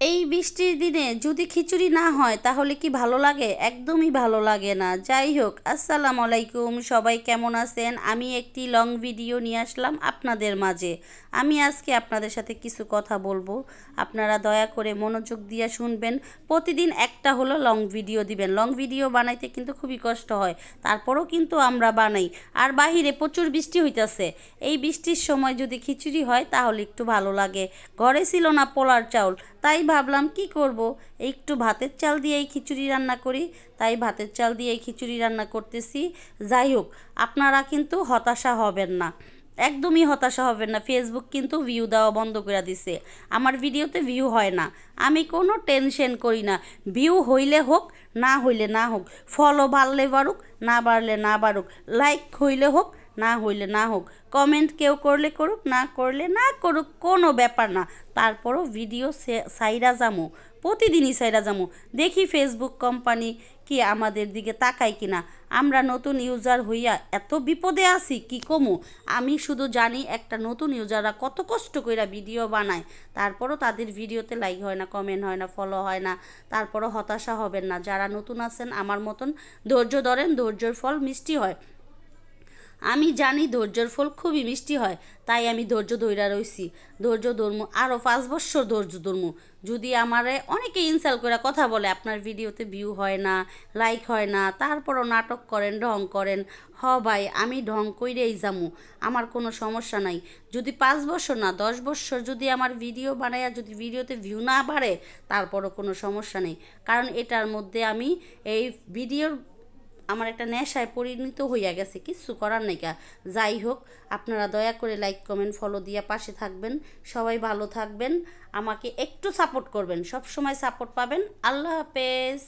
এই বৃষ্টির দিনে যদি খিচুড়ি না হয় তাহলে কি ভালো লাগে? একদমই ভালো লাগে না। যাই হোক, আসসালামু আলাইকুম, সবাই কেমন আছেন? আমি একটি লং ভিডিও নিয়ে আসলাম আপনাদের মাঝে। আমি আজকে আপনাদের সাথে কিছু কথা বলবো, আপনারা দয়া করে মনোযোগ দিয়ে শুনবেন। প্রতিদিন একটা হলো লং ভিডিও দিবেন। লং ভিডিও বানাইতে কিন্তু খুবই কষ্ট হয়, তারপরেও কিন্তু আমরা বানাই। আর বাহিরে প্রচুর বৃষ্টি হইতাছে, এই বৃষ্টির সময় যদি খিচুড়ি হয় তাহলে একটু ভালো লাগে। ঘরে ছিল না পোলার চাউল, তাই ভাবলাম কি করব, একটু ভাতের চাল দিয়েই খিচুড়ি রান্না করি। তাই ভাতের চাল দিয়েই খিচুড়ি রান্না করতেছি। যাই হোক, আপনারা কিন্তু হতাশা হবেন না, একদমই হতাশা হবেন না। ফেসবুক কিন্তু ভিউ দেওয়া বন্ধ করে দিছে, আমার ভিডিওতে ভিউ হয় না। আমি কোনো টেনশন করি না, ভিউ হইলে হোক, না হইলে না হোক, ফলো বাড়লে বাড়ুক, না বাড়লে না বাড়ুক, লাইক হইলে হোক, না হইলে না হোক, কমেন্ট কেউ করলে করুক, না করলে না করুক, কোনো ব্যাপার না। তারপরও ভিডিও সাইরা যামো, প্রতিদিনই সাইরা যামো। দেখি ফেসবুক কোম্পানি কি আমাদের দিকে তাকায় কিনা। আমরা নতুন ইউজার হইয়া এত বিপদে আছি কি কমু। আমি শুধু জানি একটা নতুন ইউজাররা কত কষ্ট কইরা ভিডিও বানায়, তারপরও তাদের ভিডিওতে লাইক হয় না, কমেন্ট হয় না, ফলো হয় না। তারপরও হতাশা হবেন না, যারা নতুন আছেন আমার মতন ধৈর্য ধরেন, ধৈর্যের ফল মিষ্টি হয়। আমি জানি ধৈর্যের ফল খুবই মিষ্টি হয়, তাই আমি ধৈর্য ধইরা রইছি। ধৈর্য ধরমু, আরও 5 বছর ধৈর্য ধরমু। যদি আমারে অনেকে ইনসাল্ট করে কথা বলে আপনার ভিডিওতে ভিউ হয় না, লাইক হয় না, তারপরও নাটক করেন, ঢং করেন, ভাই আমি ঢং কইরেই যামু, আমার কোনো সমস্যা নাই। যদি 5 বছর না 10 বছর যদি আমার ভিডিও বানাইয়া যদি ভিডিওতে ভিউ না বাড়ে, তারপরও কোনো সমস্যা নেই। কারণ এটার মধ্যে আমি এই ভিডিওর আমার একটা নেশায় পরিণত হইয়া গেছে, কিচ্ছু করার নাইকা। যাই হোক, আপনারা দয়া করে লাইক কমেন্ট ফলো দিয়ে পাশে থাকবেন। সবাই ভালো থাকবেন, আমাকে একটু সাপোর্ট করবেন, সব সময় সাপোর্ট পাবেন। আল্লাহ হাফেজ।